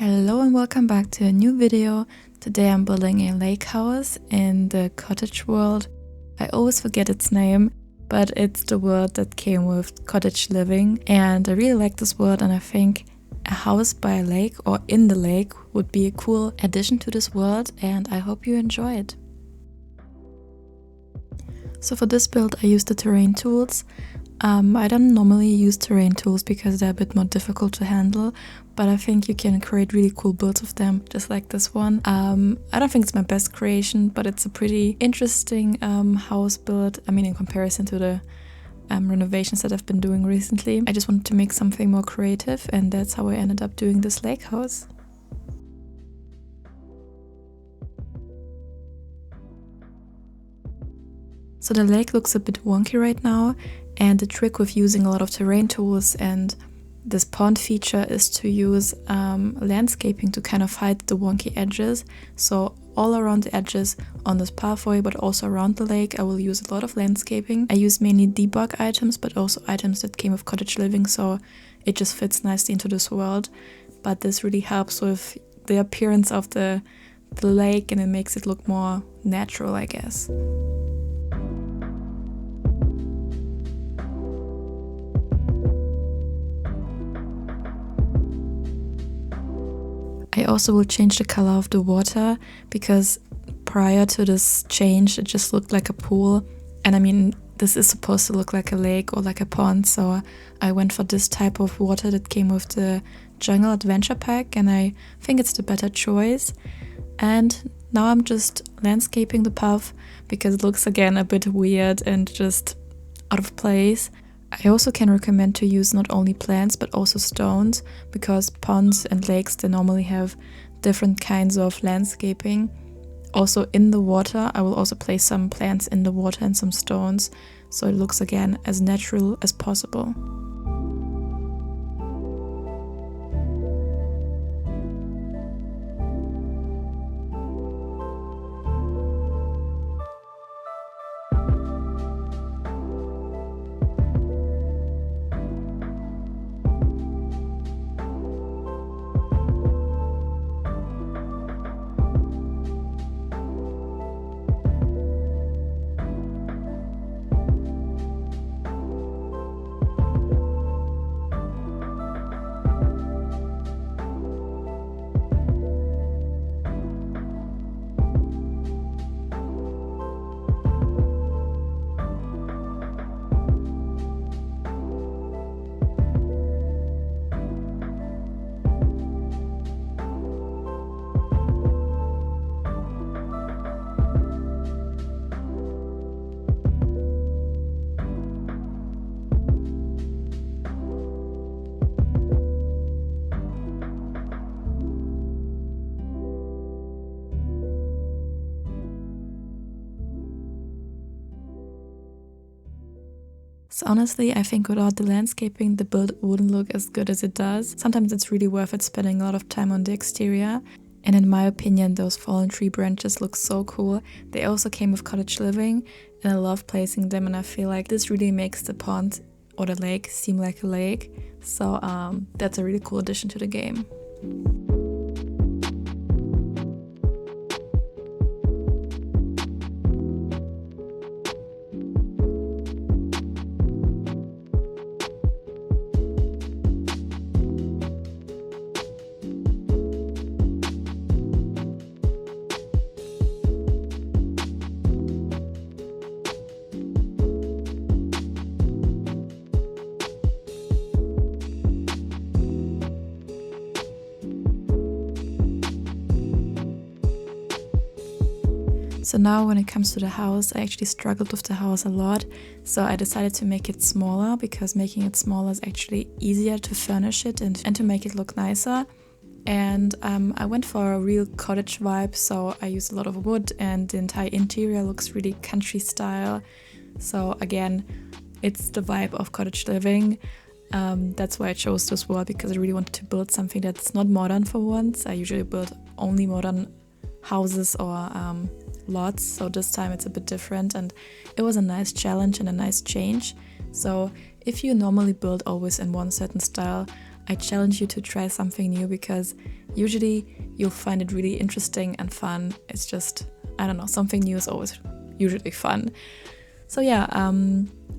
Hello and welcome back to a new video. Today I'm building a lake house in the cottage world. I always forget its name, but it's the world that came with cottage living, and I really like this world, and I think a house by a lake or in the lake would be a cool addition to this world, and I hope you enjoy it. So for this build I used the terrain tools. I don't normally use terrain tools because they're a bit more difficult to handle, but I think you can create really cool builds with them, just like this one. I don't think it's my best creation, but it's a pretty interesting house build. I mean, in comparison to the renovations that I've been doing recently. I just wanted to make something more creative, and that's how I ended up doing this lake house. So the lake looks a bit wonky right now, and the trick with using a lot of terrain tools and this pond feature is to use landscaping to kind of hide the wonky edges. So all around the edges on this pathway, but also around the lake, I will use a lot of landscaping. I use mainly debug items, but also items that came with cottage living, so it just fits nicely into this world. But this really helps with the appearance of the lake, and it makes it look more natural, I guess. I also will change the color of the water, because prior to this change it just looked like a pool, and I mean this is supposed to look like a lake or like a pond, so I went for this type of water that came with the Jungle Adventure Pack, and I think it's the better choice. And now I'm just landscaping the path because it looks again a bit weird and just out of place. I also can recommend to use not only plants but also stones, because ponds and lakes, they normally have different kinds of landscaping. Also in the water, I will also place some plants in the water and some stones, so it looks again as natural as possible. So honestly, I think without the landscaping, the build wouldn't look as good as it does. Sometimes it's really worth it spending a lot of time on the exterior. And in my opinion, those fallen tree branches look so cool. They also came with cottage living, and I love placing them, and I feel like this really makes the pond or the lake seem like a lake. So that's a really cool addition to the game. So now when it comes to the house, I actually struggled with the house a lot, so I decided to make it smaller, because making it smaller is actually easier to furnish it and to make it look nicer. And I went for a real cottage vibe, so I used a lot of wood, and the entire interior looks really country style. So again, it's the vibe of cottage living. That's why I chose this world, because I really wanted to build something that's not modern for once. I usually build only modern houses or lots, so this time it's a bit different, and it was a nice challenge and a nice change. So if you normally build always in one certain style, I challenge you to try something new because usually you'll find it really interesting and fun. It's just, I don't know, something new is always usually fun. So yeah,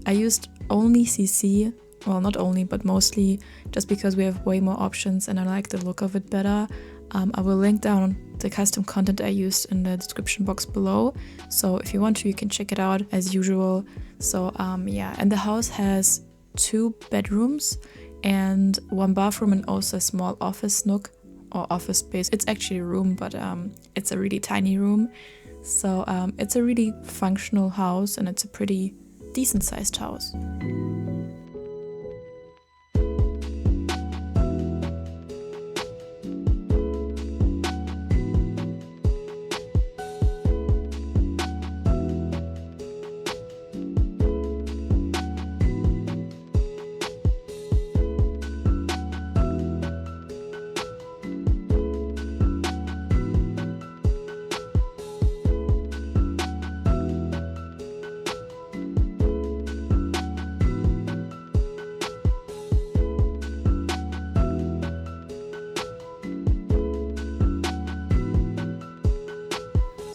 I used only CC, well, not only, but mostly just because we have way more options and I like the look of it better. I will link down the custom content I used in the description box below. So if you want to, you can check it out as usual. So yeah, and the house has 2 bedrooms and 1 bathroom and also a small office nook or office space. It's actually a room, but it's a really tiny room. So it's a really functional house and it's a pretty decent sized house.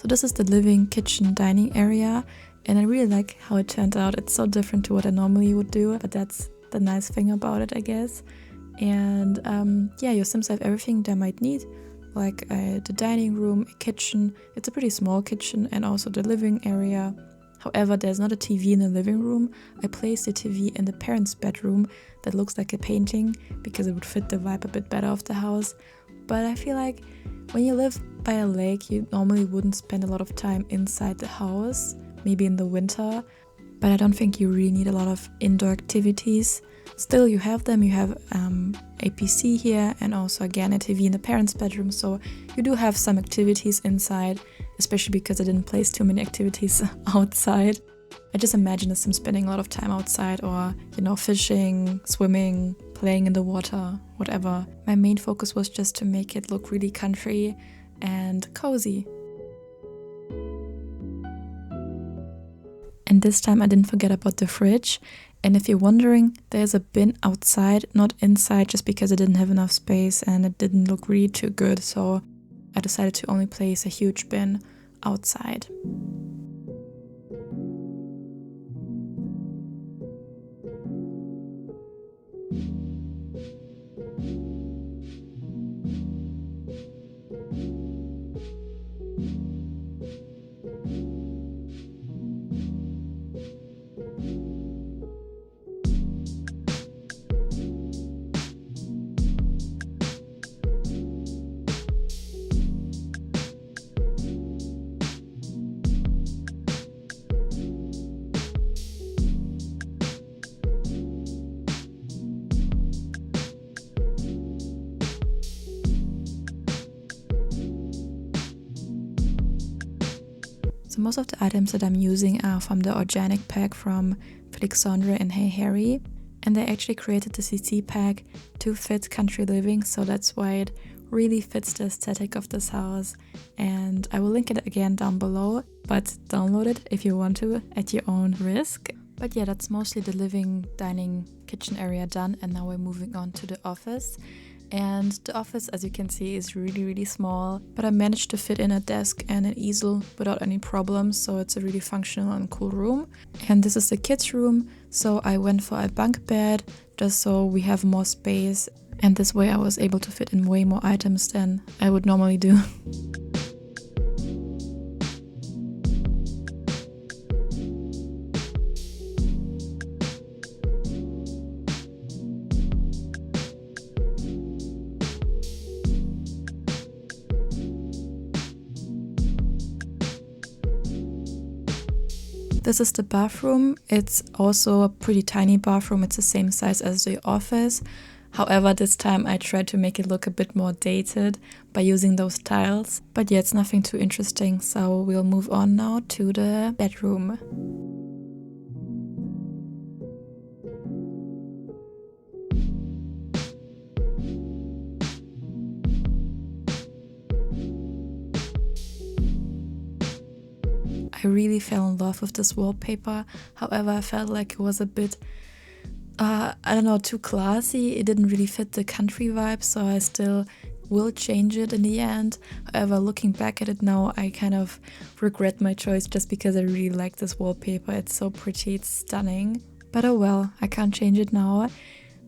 This is the living, kitchen, dining area, and I really like how it turned out. It's so different to what I normally would do, but that's the nice thing about it, I guess. And yeah, your Sims have everything they might need, like the dining room, a kitchen. It's a pretty small kitchen, and also the living area. However, there's not a TV in the living room. I placed the TV in the parents' bedroom that looks like a painting because it would fit the vibe a bit better of the house. But I feel like when you live by a lake, you normally wouldn't spend a lot of time inside the house, maybe in the winter, but I don't think you really need a lot of indoor activities. Still, you have them. You have a PC here and also again a TV in the parents' bedroom, so you do have some activities inside, especially because I didn't place too many activities outside. I just imagine the Sims spending a lot of time outside or, you know, fishing, swimming, playing in the water, whatever. My main focus was just to make it look really country and cozy. And this time I didn't forget about the fridge. And if you're wondering, there's a bin outside, not inside, just because I didn't have enough space and it didn't look really too good. So I decided to only place a huge bin outside. So most of the items that I'm using are from the organic pack from Felixandre and Hey Harry, and they actually created the CC pack to fit country living, so that's why it really fits the aesthetic of this house. And I will link it again down below, but download it if you want to at your own risk. But yeah, that's mostly the living, dining, kitchen area done, and now we're moving on to the office. And the office, as you can see, is really small, but I managed to fit in a desk and an easel without any problems, so it's a really functional and cool room. And this is the kids' room, so I went for a bunk bed just so we have more space, and this way I was able to fit in way more items than I would normally do. This is the bathroom. It's also a pretty tiny bathroom. It's the same size as the office. However, this time I tried to make it look a bit more dated by using those tiles. But yeah, it's nothing too interesting, so we'll move on now to the bedroom. I really fell in love with this wallpaper. However, I felt like it was a bit I don't know, too classy. It didn't really fit the country vibe, so I still will change it in the end. However, looking back at it now, I kind of regret my choice just because I really like this wallpaper. It's so pretty, it's stunning. But oh well, I can't change it now.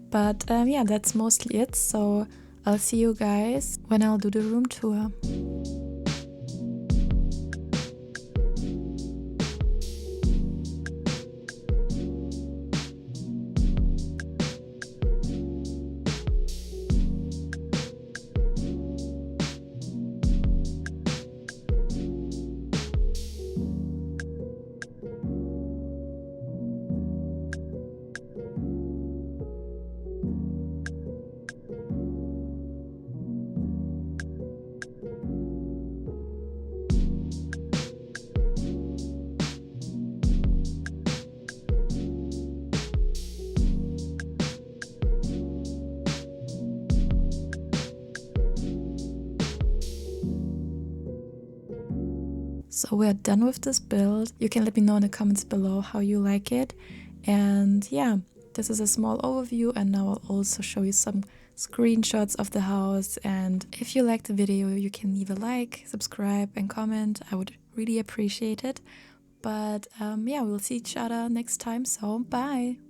But yeah, that's mostly it. So I'll see you guys when I'll do the room tour. So we're done with this build. You can let me know in the comments below how you like it. And yeah, this is a small overview, and now I'll also show you some screenshots of the house. And if you liked the video, you can leave a like, subscribe and comment. I would really appreciate it. But yeah, we'll see each other next time, so bye!